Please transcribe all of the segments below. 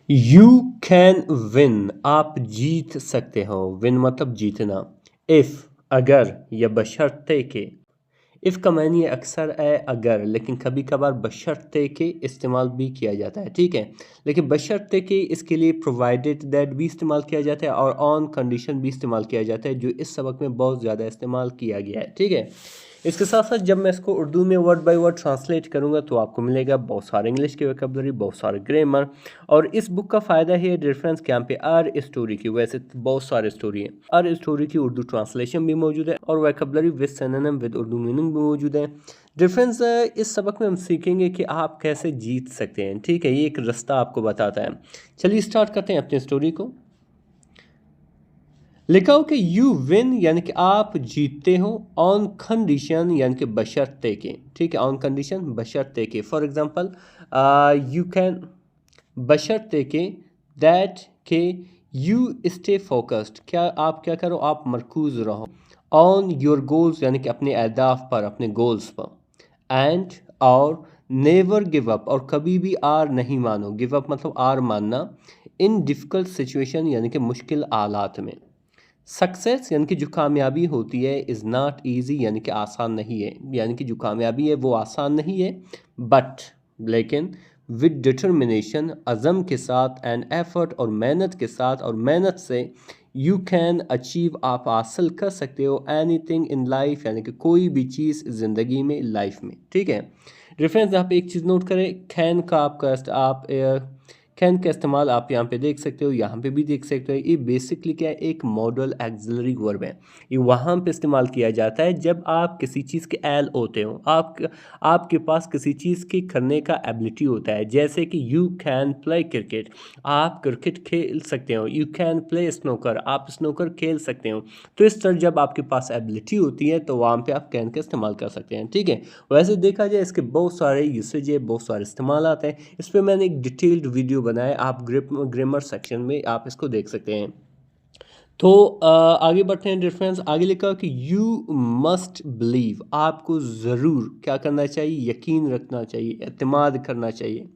You can win, आप जीत सकते हो। विन मतलब जीतना। इफ़, अगर या बशर्ते के। इफ़ का मानी अक्सर है अगर, लेकिन कभी कभार बशर्ते के इस्तेमाल भी किया जाता है, ठीक है। लेकिन बशर्ते के इसके लिए प्रोवाइडेड दैट भी इस्तेमाल किया जाता है और ऑन कंडीशन भी इस्तेमाल किया जाता है, जो इस सबक में बहुत ज़्यादा इस्तेमाल किया गया है, ठीक है। इसके साथ साथ जब मैं इसको उर्दू में वर्ड बाय वर्ड ट्रांसलेट करूँगा तो आपको मिलेगा बहुत सारे इंग्लिश के वोकैबुलरी, बहुत सारे ग्रामर। और इस बुक का फ़ायदा है रेफरेंस के यहाँ पे आर स्टोरी की, वैसे तो बहुत सारे स्टोरी हैं, आर स्टोरी की उर्दू ट्रांसलेशन भी मौजूद है और vocabulary with synonym with Urdu meaning भी मौजूद है। डिफरेंस इस सबक में हम सीखेंगे कि आप कैसे जीत सकते हैं, ठीक है। ये एक रास्ता आपको बताता है। चलिए स्टार्ट करते हैं अपनी स्टोरी को। लिखा हो कि यू विन यानी कि आप जीतते हो, ऑन कंडीशन यानी कि बशर्ते के, ठीक है। ऑन कंडीशन बशर्ते के। फॉर एग्जांपल यू कैन, बशर्ते के दैट के यू स्टे फोकस्ड, क्या आप क्या करो, आप मरकूज रहो, ऑन योर गोल्स यानी कि अपने अहदाफ पर, अपने गोल्स पर, एंड और नेवर गिव अप, और कभी भी आर नहीं मानो। गिव अप मतलब आर मानना। इन डिफ़िकल्ट सिचुएशन यानी कि मुश्किल हालात में। सक्सेस यानी कि जो कामयाबी होती है इज़ नॉट ईजी यानी कि आसान नहीं है, यानी कि जो कामयाबी है वो आसान नहीं है, बट लेकिन विद डिटर्मिनेशन, अज़म के साथ, एंड एफर्ट और मेहनत के साथ, और मेहनत से यू कैन अचीव, आप हासिल कर सकते हो एनीथिंग इन लाइफ यानी कि कोई भी चीज़ ज़िंदगी में, लाइफ में, ठीक है। रेफरेंस यहाँ पे एक चीज़ नोट करें, कैन का आपका आप कैन का इस्तेमाल आप यहाँ पे देख सकते हो, यहाँ पे भी देख सकते हो। ये बेसिकली क्या है, एक मॉडल एक्सिलरी वर्ब है। ये वहाँ पे इस्तेमाल किया जाता है जब आप किसी चीज़ के एल होते हो, आपके पास किसी चीज़ के करने का एबिलिटी होता है। जैसे कि यू कैन प्ले क्रिकेट, आप क्रिकेट खेल सकते हो। यू कैन प्ले स्नोकर, आप स्नोकर खेल सकते हो। तो इस तरह जब आपके पास एबिलिटी होती है तो वहाँ पे आप कैन का इस्तेमाल कर सकते हैं, ठीक है। वैसे देखा जाए इसके बहुत सारे यूसेज है, बहुत सारे इस्तेमाल आते हैं। इस पर मैंने एक डिटेल्ड वीडियो बनाया, आप ग्रामर सेक्शन में आप इसको देख सकते हैं। तो आगे बढ़ते हैं। डिफरेंस आगे लिखा कि यू मस्ट बिलीव, आपको ज़रूर क्या करना चाहिए, यकीन रखना चाहिए, एतमाद करना चाहिए।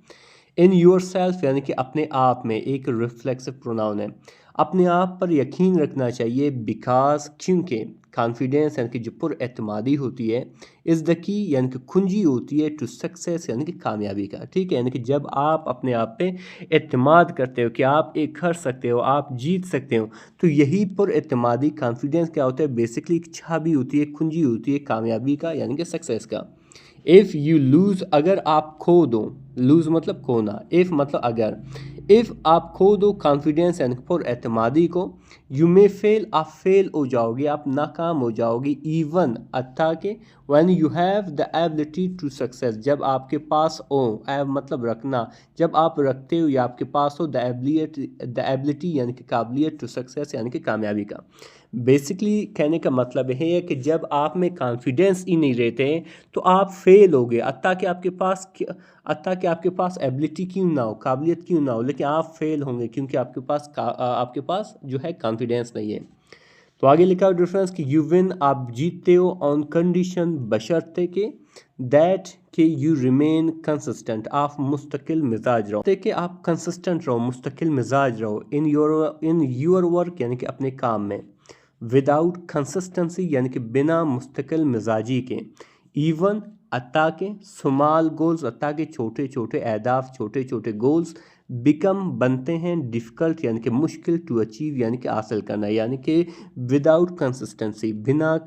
इन योर सेल्फ यानी कि अपने आप में, एक रिफ्लेक्सिव प्रोनाउन है। अपने आप पर यकीन रखना चाहिए, बिकॉज क्योंकि कॉन्फिडेंस यानी कि जो पुरएतमादी होती है, इज़ द की यानी कि कुंजी होती है टू सक्सेस यानी कि कामयाबी का, ठीक है। यानी कि जब आप अपने आप पे एतमाद करते हो कि आप एक कर सकते हो, आप जीत सकते हो, तो यही पुरएतमादी कॉन्फिडेंस क्या होता है, बेसिकली एक चाबी होती है, कुंजी होती है कामयाबी का यानी कि सक्सेस का। इफ़ यू लूज़, अगर आप खो दो, लूज़ मतलब खोना, इफ़ मतलब अगर, इफ़ आप खो दो कॉन्फिडेंस यानी पुर एतमादी को, यू मे फेल, आप फेल हो जाओगे, आप नाकाम हो जाओगे, इवन अत्ता के, when you have the ability to success, जब आपके पास हो, मतलब रखना, जब आप रखते हो या आपके पास हो, द एबिलिटी यानी कि काबिलियत टू सक्सेस यानी कि कामयाबी का। बेसिकली कहने का मतलब ये है कि जब आप में कॉन्फिडेंस ही नहीं रहते हैं तो आप फेल हो गए, अत्ता कि आपके पास एबिलिटी क्यों ना हो, काबिलियत क्यों ना हो, लेकिन आप फेल होंगे क्योंकि आपके पास जो है कॉन्फिडेंस नहीं है। तो आगे लिखा है डिफरेंस कि यू विन, आप जीतते हो, ऑन कंडीशन बशर्ते के, दैट कि यू रिमेन कंसिस्टेंट, आप मुस्तकिल मिजाज रहो, कि आप कंसिस्टेंट रहो, मुस्तकिल मिजाज रहो, इन योर वर्क यानी कि अपने काम में, विदाउट कंसिस्टेंसी यानी कि बिना मुस्तकिल मिजाजी के, इवन अत्ता के, स्मॉल गोल्स, अत्ता के छोटे छोटे अहदाफ, छोटे छोटे गोल्स, बिकम बनते हैं, डिफ़िकल्ट यानी कि मुश्किल, टू अचीव यानी कि हासिल करना, यानी कि विदाउट कंसिस्टेंसी, बिना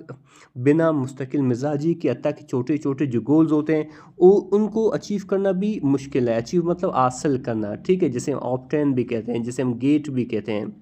बिना मुस्तकिल मिजाजी के, अत्ता के छोटे छोटे जो गोल्स होते हैं वो उनको अचीव करना भी मुश्किल है। अचीव मतलब हासिल करना, ठीक है, जिसे हम ऑब्टेन भी कहते हैं, जिसे हम गेट भी कहते हैं।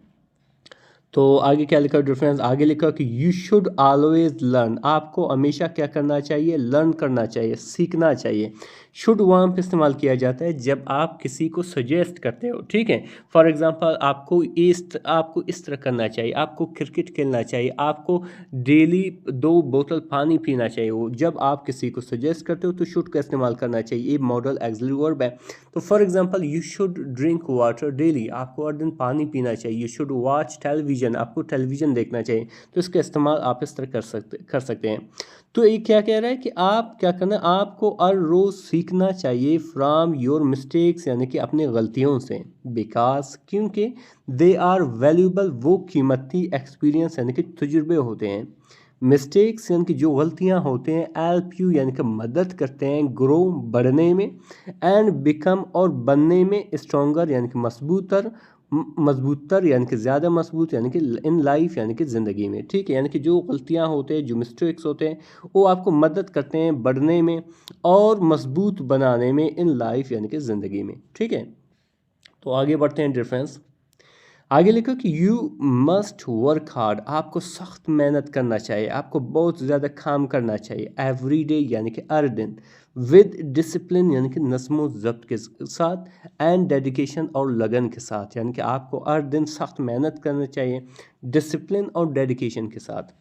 तो आगे क्या लिखा डिफरेंस, आगे लिखा कि यू शुड ऑलवेज लर्न, आपको हमेशा क्या करना चाहिए, लर्न करना चाहिए, सीखना चाहिए। शुड वहाँ पे इस्तेमाल किया जाता है जब आप किसी को सजेस्ट करते हो, ठीक है। फॉर एग्जांपल आपको इस तरह करना चाहिए, आपको क्रिकेट खेलना चाहिए, आपको डेली 2 बोतल पानी पीना चाहिए। वो जब आप किसी को सजेस्ट करते हो तो शुड का इस्तेमाल करना चाहिए, ये मॉडल एक्सिलरी वर्ब है। तो for example you should drink water daily, आपको हर दिन पानी पीना चाहिए। You should watch television television, आपको टेलीविज़न देखना चाहिए, तो इसका इस्तेमाल आप इस तरह कर सकते हैं। तो ये क्या कह रहा है कि आप क्या करना है, आपको हर रोज़ सीखना चाहिए फ्रॉम योर मिस्टेक्स, यानी कि अपनी गलतियों से, बिकॉज क्योंकि दे आर वैल्यूबल, वो कीमती एक्सपीरियंस यानी कि तजुर्बे होते हैं। मिस्टेक्स यानी कि जो गलतियां होते हैं, हेल्प यू यानी कि मदद करते हैं, ग्रो बढ़ने में, एंड बिकम और बनने में, स्ट्रॉन्गर यानी कि मजबूतर यानी कि ज़्यादा मजबूत यानी कि इन लाइफ यानी कि ज़िंदगी में, ठीक है। यानी कि जो गलतियां होते हैं, जो मिस्टेक्स होते हैं, वो आपको मदद करते हैं बढ़ने में और मजबूत बनाने में इन लाइफ यानी कि ज़िंदगी में, ठीक है। तो आगे बढ़ते हैं डिफरेंस। आगे लिखो कि यू मस्ट वर्क हार्ड, आपको सख्त मेहनत करना चाहिए, आपको बहुत ज़्यादा काम करना चाहिए, एवरी डे यानी कि हर दिन, विद डिसिप्लिन यानी कि नज़्म ज़ब्त के साथ, एंड डेडिकेशन और लगन के साथ, यानी कि आपको हर दिन सख्त मेहनत करना चाहिए डिसिप्लिन और डेडिकेशन के साथ।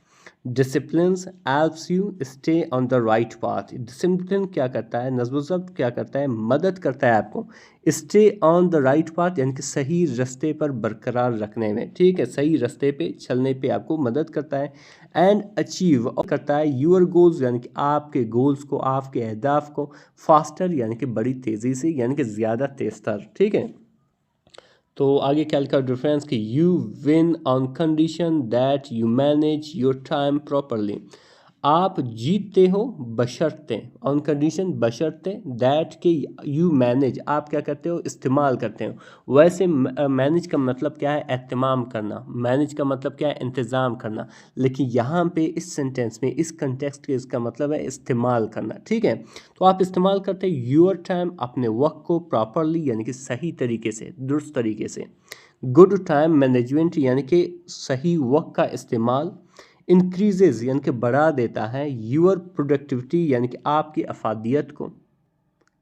Discipline helps you stay on the right path, discipline क्या करता है, नज़्म ज़ब्त क्या करता है, मदद करता है आपको stay on the right path यानी कि सही रास्ते पर बरकरार रखने में, ठीक है, सही रास्ते पे चलने पे आपको मदद करता है। एंड अचीव करता है यूर गोल्स यानी कि आपके गोल्स को, आपके अहदाफ को, फास्टर यानी कि बड़ी तेज़ी से, यानी कि ज़्यादा तेज़ तर, ठीक है। तो आगे क्या लिखा डिफरेंस कि you win on condition that you manage your time properly, आप जीतते हो बशर्ते, ऑन कंडीशन बशर्ते, दैट के यू मैनेज, आप क्या करते हो, इस्तेमाल करते हो। वैसे मैनेज का मतलब क्या है, एहतमाम करना, मैनेज का मतलब क्या है, इंतज़ाम करना, लेकिन यहाँ पे इस सेंटेंस में, इस कंटेक्स्ट के इसका मतलब है इस्तेमाल करना, ठीक है। तो आप इस्तेमाल करते हैं यूर टाइम, अपने वक्त को, प्रॉपरली यानी कि सही तरीके से, दुरुस्त तरीके से। गुड टाइम मैनेजमेंट यानी कि सही वक्त का इस्तेमाल। इंक्रीजेज यानी कि बढ़ा देता है यूर प्रोडक्टिविटी यानी कि आपकी अफादियत को,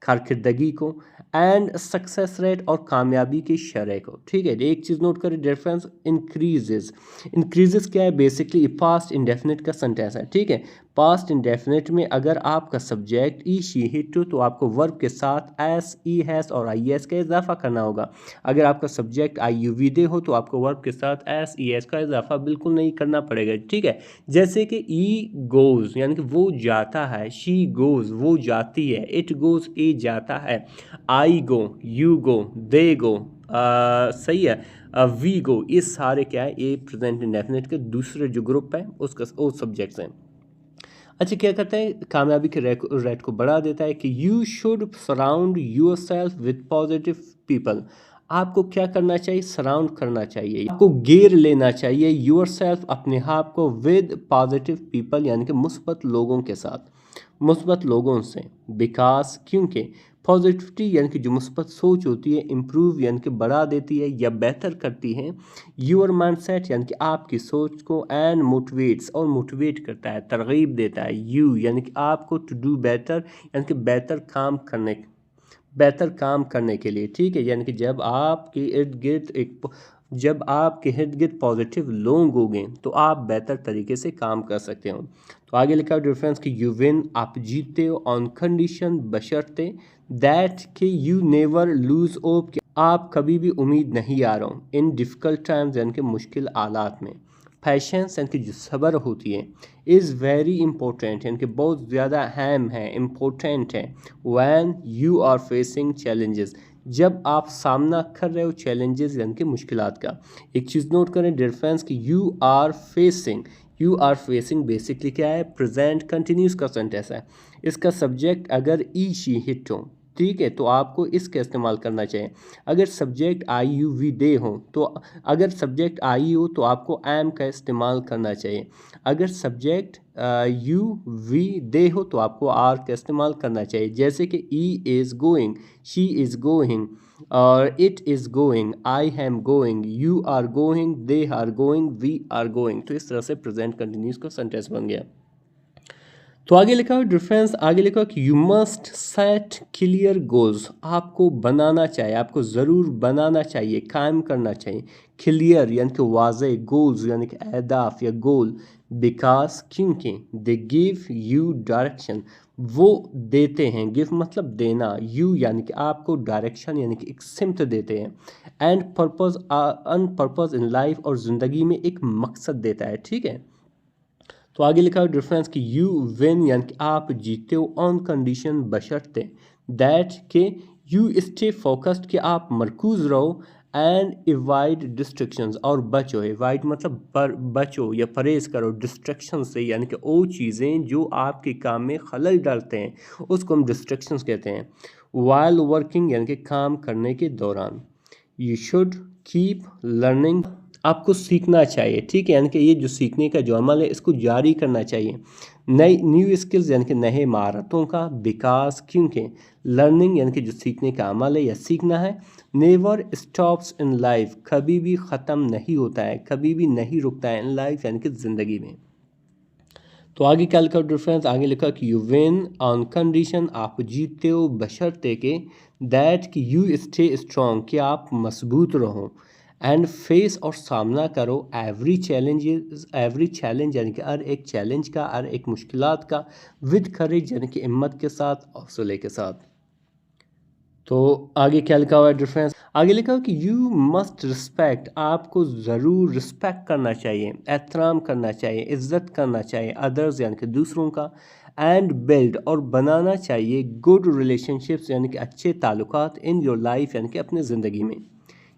कारकर्दगी को, एंड सक्सेस रेट और कामयाबी की शरह को, ठीक है। एक चीज़ नोट करें डिफरेंस, इंक्रीजेस क्या है, बेसिकली पास्ट इंडेफिनिट का सेंटेंस है, ठीक है। पास्ट इंडेफिनिट में अगर आपका सब्जेक्ट ई शी हिट हो तो आपको वर्ब के साथ एस, ई, हैस और आई एस का इजाफा करना होगा। अगर आपका सब्जेक्ट आई यू वी दे हो तो आपको वर्ब के साथ एस, ई, एस का इजाफा बिल्कुल नहीं करना पड़ेगा, ठीक है। जैसे कि ई गोज़ यानी कि वो जाता है, शी गोज़ वो जाती है, इट गोज़ ये जाता है, आई गो, यू गो, दे गो, सही है, वी गो, ये सारे क्या है, ये प्रेजेंट इंडेफिनिट के दूसरे जो ग्रुप है उसका वो सब्जेक्ट्स हैं। अच्छा क्या करता है, कामयाबी के रेट को बढ़ा देता है कि you should surround yourself with positive people, आपको क्या करना चाहिए, सराउंड करना चाहिए, आपको घेर लेना चाहिए यूर सेल्फ अपने आप को, विद पॉजिटिव पीपल यानी कि मुस्बत लोगों के साथ, मुस्बत लोगों से, बिकॉज क्योंकि पॉजिटिविटी यानी कि जो मुस्बत सोच होती है, इम्प्रूव यानी कि बढ़ा देती है या बेहतर करती है यूर माइंडसेट यानी कि आपकी सोच को, एंड मोटिवेट्स और मोटिवेट करता है, तरगीब देता है यू यानी कि आपको, टू डू बेटर यानी कि बेहतर काम करने के लिए, ठीक है। यानी कि जब आपके इर्द गिर्द पॉजिटिव लोग होंगे तो आप बेहतर तरीके से काम कर सकते हो। तो आगे लिखा डिफरेंस कि यू विन, आप जीतते हो, ऑन कंडीशन बशर्ते, दैट कि यू नेवर लूज होप, आप कभी भी उम्मीद नहीं आ रहा हूँ, इन डिफ़िकल्ट टाइम्स यानी कि मुश्किल हालात में। पैशंस यानी कि जो सब्र होती है, इज़ वेरी इंपॉर्टेंट यानी कि बहुत ज़्यादा अहम है, इम्पोर्टेंट है, when you are facing challenges, जब आप सामना कर रहे हो चैलेंजेस यानी कि मुश्किलात का। एक चीज़ नोट करें डिफरेंस कि यू आर फेसिंग बेसिकली क्या है, प्रेजेंट कंटिन्यूस का सेंटेंस है, इसका सब्जेक्ट अगर ई शी हिट हो, ठीक है, तो आपको इसका इस्तेमाल करना चाहिए। अगर सब्जेक्ट आई यू वी दे हो तो, अगर सब्जेक्ट आई हो तो आपको एम का इस्तेमाल करना चाहिए। अगर सब्जेक्ट यू वी दे हो तो आपको आर का इस्तेमाल करना चाहिए, जैसे कि he is going, she is going, और it is going, I am going, you are going, they are going, we are going. तो इस तरह से प्रेजेंट कंटिन्यूस का सेंटेंस बन गया। तो आगे लिखा हुआ डिफरेंस, आगे लिखा हुआ कि you must set clear goals, आपको बनाना चाहिए, आपको ज़रूर बनाना चाहिए, कायम करना चाहिए क्लियर यानी कि वाज़े गोल्स यानी कि अहदाफ या गोल, बिकॉज क्योंकि दे गिव यू डायरेक्शन, वो देते हैं, गिव मतलब देना, यू यानी कि आपको डायरेक्शन यानी कि एक सिमत देते हैं, and purpose an purpose in life, और ज़िंदगी में एक मकसद देता है, ठीक है। तो आगे लिखा है डिफरेंस कि यू विन यानी कि आप जीते हो ऑन कंडीशन बशर्ते दैट के यू स्टे फोकस्ड, कि आप मरकूज रहो, एंड एवॉइड डिस्ट्रक्शंस, और बचो, एवॉइड मतलब बचो या परहेज करो डिस्ट्रक्शन से, यानी कि वो चीज़ें जो आपके काम में खलल डालते हैं उसको हम डिस्ट्रक्शंस कहते हैं। वाइल वर्किंग यानी कि काम करने के दौरान, यू शुड कीप लर्निंग, आपको सीखना चाहिए, ठीक है, यानी कि ये जो सीखने का जो अमल है इसको जारी करना चाहिए, नई न्यू स्किल्स यानी कि नए महारतों का विकास, क्योंकि लर्निंग यानी कि जो सीखने का अमल है या सीखना है, नेवर स्टॉप्स इन लाइफ, कभी भी ख़त्म नहीं होता है, कभी भी नहीं रुकता है इन लाइफ यानी कि ज़िंदगी में। तो आगे क्या लिखा डिफरेंस, आगे लिखा कि यू विन ऑन कंडीशन, आप जीतते हो बशर्ते के दैट कि यू स्टे स्ट्रॉन्ग, कि आप मजबूत रहो, एंड फेस और सामना करो एवरी चैलेंज यानी कि हर एक चैलेंज का, हर एक मुश्किलात का, विद करेज यानी कि हिम्मत के साथ, हौसले के साथ। तो आगे क्या लिखा हुआ है डिफरेंस, आगे लिखा हुआ कि यू मस्ट रिस्पेक्ट, आपको ज़रूर रिस्पेक्ट करना चाहिए, एहतराम करना चाहिए, इज़्ज़त करना चाहिए अदर्स यानी कि दूसरों का, एंड बिल्ड और बनाना चाहिए गुड रिलेशनशिप्स यानी कि अच्छे ताल्लुकात इन योर लाइफ यानी कि अपनी ज़िंदगी में।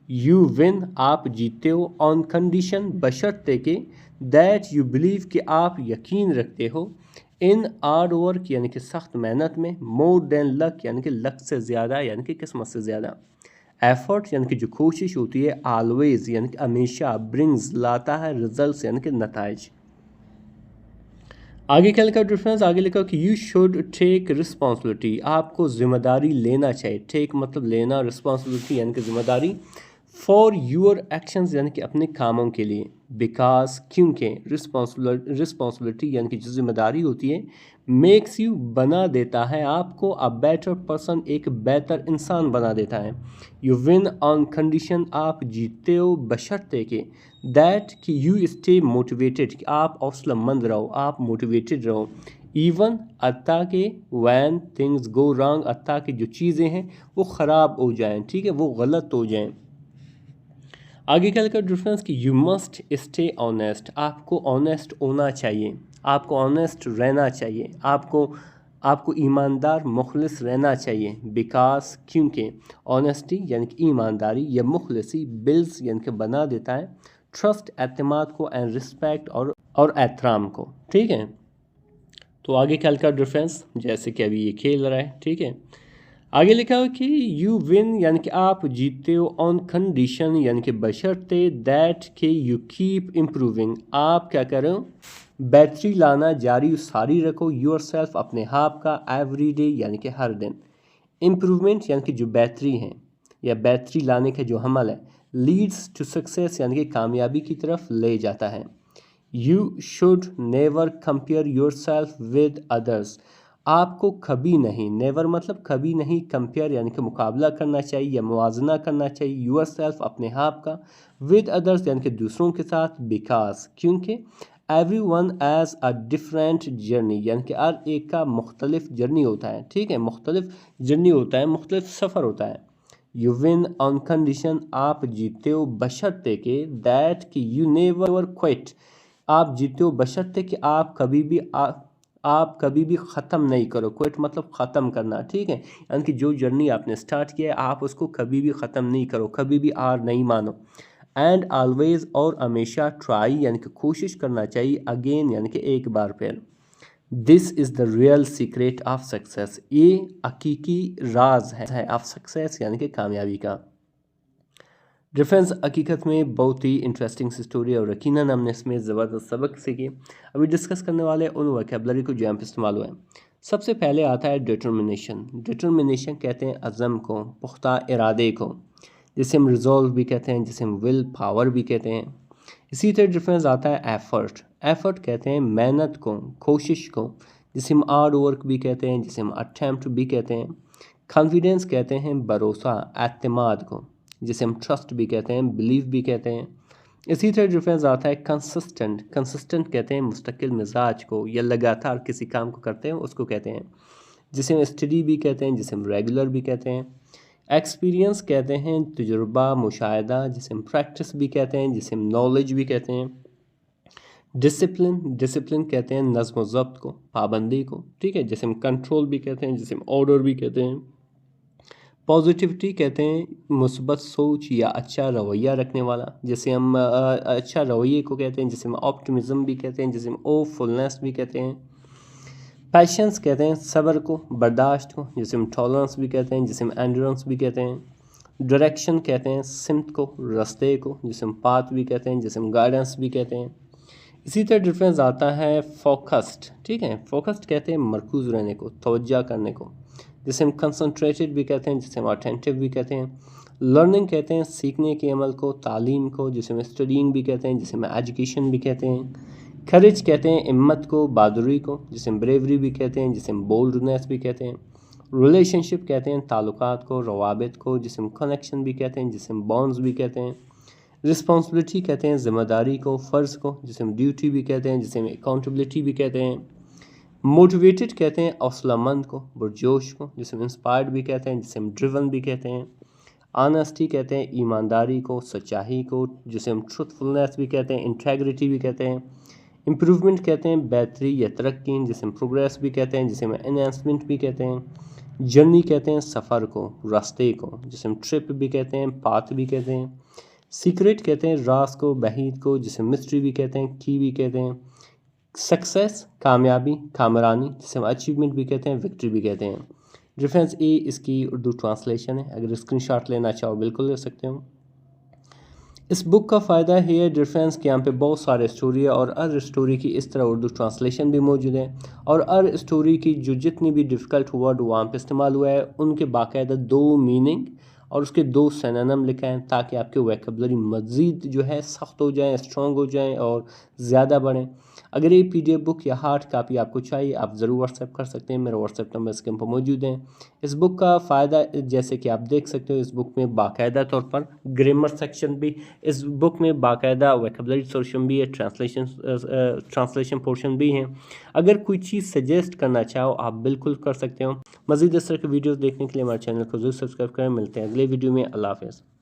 यू विन, आप जीते हो ऑन कंडीशन बशर्ते के दैट यू बिलीव, कि आप यकीन रखते हो इन हार्ड वर्क यानी कि सख्त मेहनत में, मोर देन लक यानी कि लक से ज़्यादा यानी कि किस्मत से ज़्यादा, एफर्ट यानी कि जो कोशिश होती है, ऑलवेज यानी कि हमेशा, ब्रिंग्स लाता है, रिजल्ट्स यानी कि नताइज। आगे क्या लिखा डिफरेंस, आगे लिखा कि यू शुड टेक रिस्पॉन्सिबिलिटी, आपको जिम्मेदारी लेना चाहिए, टेक मतलब लेना, रिस्पॉन्सिबिलिटी यानी कि जिम्मेदारी, फॉर यूर एक्शंस यानी कि अपने कामों के लिए, बिकॉज क्योंकि रिस्पॉन्सिबिलिटी यानी कि जो जिम्मेदारी होती है, मेक्स यू बना देता है आपको अ बेटर पर्सन, एक बेहतर इंसान बना देता है। यू विन ऑन कंडीशन, आप जीतते हो बशर्ते के दैट कि यू स्टे मोटिवेटेड, कि आप हौसलामंद रहो, आप मोटिवेटेड रहो, इवन अत्ता के वैन थिंग्स गो रॉन्ग, अत्ता की जो चीज़ें हैं वो ख़राब हो जाएं, ठीक है, वो गलत हो जाएं। आगे क्या लिखा डिफरेंस कि यू मस्ट स्टे ऑनेस्ट, आपको ऑनेस्ट होना चाहिए, आपको ऑनेस्ट रहना चाहिए, आपको ईमानदार मुखलिस रहना चाहिए, बिकॉज क्योंकि ऑनेस्टी यानी कि ईमानदारी या मुखलिसी बिल्स यानी कि बना देता है ट्रस्ट, एतमाद को, एंड रिस्पेक्ट और एहतराम को, ठीक है। तो आगे क्या लिखा डिफरेंस, जैसे कि अभी ये खेल रहा है, ठीक है। आगे लिखा हो कि यू विन यानी कि आप जीतते हो ऑन कंडीशन यानी कि बशर्ते दैट के यू कीप इम्प्रूविंग, आप क्या कर रहे हो, बैटरी लाना जारी सारी रखो, योर सेल्फ अपने आप का, एवरी डे यानी कि हर दिन, इम्प्रूवमेंट यानी कि जो बेहतरी है या बेहतरी लाने का जो हमल है, लीड्स टू सक्सेस यानी कि कामयाबी की तरफ ले जाता है। You should never compare your self with others, आपको कभी नहीं, नेवर मतलब कभी नहीं, कंपेयर यानी कि मुकाबला करना चाहिए या मुवाजना करना चाहिए, योर सेल्फ अपने आप का, विद अदर्स यानी कि दूसरों के साथ, बिकॉज क्योंकि everyone as a different journey यानी कि हर एक का मुख्तलिफ जर्नी होता है, ठीक है, मुख्तलिफ जर्नी होता है, मुख्तलिफ सफ़र होता है। यू विन ऑन कंडीशन, आप जीते हो बशर्ते के दैट कि यू नेवर क्विट, आप जीते हो बशर्ते कि आप कभी भी ख़त्म नहीं करो, क्विट मतलब ख़त्म करना, ठीक है, यानी कि जो जर्नी आपने स्टार्ट किया है आप उसको कभी भी ख़त्म नहीं करो, कभी भी हार नहीं मानो, एंड ऑलवेज और हमेशा, ट्राई यानी कि कोशिश करना चाहिए, अगेन यानी कि एक बार फिर, this is the real secret of success, ये हकीकी राज है ऑफ सक्सेस यानी कि कामयाबी का। डिफरेंस हकीकत में बहुत ही इंटरेस्टिंग सी स्टोरी है और यकीनन हमने इसमें ज़बरदस्त सबक सीखे। अभी डिस्कस करने वाले उन वोकैबलरी को जो यहाँ पे इस्तेमाल हुआ है। सबसे पहले आता है डिटर्मिनेशन। डिटर्मिनेशन कहते हैं अज़म को, पुख्ता इरादे को, जिसे हम रिजॉल्व भी कहते हैं, जिसे हम विल पावर भी कहते हैं। इसी तरह डिफरेंस आता है एफ़र्ट। एफ़र्ट कहते हैं मेहनत को, कोशिश को, जिसे हम हार्ड वर्क भी कहते हैं, जिसे हम अटेम्प्ट भी कहते हैं। कॉन्फिडेंस कहते हैं भरोसा, एतमाद को, जिसे हम ट्रस्ट भी कहते हैं, बिलीव भी कहते हैं। इसी तरह डिफरेंस आता है कंसिस्टेंट। कंसिस्टेंट कहते हैं मुस्तकिल मिजाज को या लगातार किसी काम को करते हैं उसको कहते हैं, जिसे हम स्टडी भी कहते हैं, जिसे हम रेगुलर भी कहते हैं। एक्सपीरियंस कहते हैं तजुर्बा, मुशाहिदा, जिसे हम प्रैक्टिस भी कहते हैं, जिसे हम नॉलेज भी कहते हैं। डिसिप्लिन, डिसिप्लिन कहते हैं नज़्म व ज़ब्त को, पाबंदी को, ठीक है, जिसे हम कंट्रोल भी कहते हैं, जिसे हम ऑर्डर भी कहते हैं। पॉजिटिविटी कहते हैं मुस्बत सोच या अच्छा रवैया रखने वाला, जिसे हम अच्छा रवैये को कहते हैं, जिसे हम ऑप्टिमिज्म भी कहते हैं, जिसे हम होपफुलनेस भी कहते हैं। पैशंस कहते हैं सब्र को, बर्दाश्त को, जिसे हम टॉलरेंस भी कहते हैं, जिसे हम एंड्योरेंस भी कहते हैं। डायरेक्शन कहते हैं सिमत को, रास्ते को, जिसे हम पाथ भी कहते हैं, जिसे हम गाइडेंस भी कहते हैं। इसी तरह डिफरेंस आता है फोकस्ड, ठीक है, फोकस्ड कहते हैं मरकूज़ रहने को, तवज्जो करने को, जिसे हम कंसंट्रेटेड भी कहते हैं, जिसे हम अटेंटिव भी कहते हैं। लर्निंग कहते हैं सीखने के अमल को, तालीम को, जिसे हम स्टडीइंग भी कहते हैं, जिसे हम एजुकेशन भी कहते हैं। करेज कहते हैं हिम्मत को, बहादुरी को, जिसे हम ब्रेवरी भी कहते हैं, जिसे हम बोल्डनेस भी कहते हैं। रिलेशनशिप कहते हैं ताल्लुकात को, रवाबित को, जिसे हम कनेक्शन भी कहते हैं, जिसे हम बॉन्ड्स भी कहते हैं। रिस्पॉन्सिबिलिटी कहते हैं ज़िम्मेदारी को, फ़र्ज़ को, जिसे हम ड्यूटी भी कहते हैं, जिसे हम अकाउंटेबिलिटी भी कहते हैं। मोटिवेटेड कहते हैं हौसलामंद को, पुरजोश को, जिसे हम इंस्पायर्ड भी कहते हैं, जिसे हम ड्रिवन भी कहते हैं। ऑनेस्टी कहते हैं ईमानदारी को, सच्चाई को, जिसे हम ट्रुथफुलनेस भी कहते हैं, इंटेग्रिटी भी कहते हैं। इम्प्रूवमेंट कहते हैं बेहतरी या तरक्की, जिसे हम प्रोग्रेस भी कहते हैं, जिसे हम एनहांसमेंट भी कहते हैं। जर्नी कहते हैं सफ़र को, रास्ते को, जिसे हम ट्रिप भी कहते हैं, पाथ भी कहते हैं। सीक्रेट कहते हैं राज को, बहीद को, जिसे मिस्ट्री भी कहते हैं, की भी कहते हैं। सक्सेस कामयाबी, कामरानी, जिसे हम अचीवमेंट भी कहते हैं, विक्ट्री भी कहते हैं। रेफरेंस ए इसकी उर्दू ट्रांसलेशन है, अगर स्क्रीनशॉट लेना चाहो बिल्कुल ले सकते हो। इस बुक का फ़ायदा है रेफरेंस के यहाँ पे बहुत सारे स्टोरी है और हर स्टोरी की इस तरह उर्दू ट्रांसलेशन भी मौजूद है और हर स्टोरी की जो जितनी भी डिफ़िकल्ट वर्ड वहाँ पे इस्तेमाल हुआ है उनके बाकायदा 2 मीनिंग और उसके 2 सिनोनिम लिखा है ताकि आपके वोकैबुलरी मज़ीद जो है सख्त हो जाए, स्ट्रॉन्ग हो जाए और ज़्यादा बढ़ें। अगर ये PDF बुक या हार्ड कापी आपको चाहिए आप ज़रूर व्हाट्सएप कर सकते हैं, मेरा व्हाट्सएप नंबर स्क्रीन पर मौजूद है। इस बुक का फ़ायदा जैसे कि आप देख सकते हो इस बुक में बाकायदा तौर पर ग्रामर सेक्शन भी, इस बुक में बाकायदा वोकैबुलरी सेक्शन भी है, ट्रांसलेशन पोर्शन भी हैं। अगर कोई चीज़ सजेस्ट करना चाहो आप बिल्कुल कर सकते हो। मज़ीद इस तरह के वीडियोज़ देखने के लिए हमारे चैनल को ज़रूर सब्सक्राइब करें। मिलते हैं अगले वीडियो में। अल्लाह हाफ़िज़।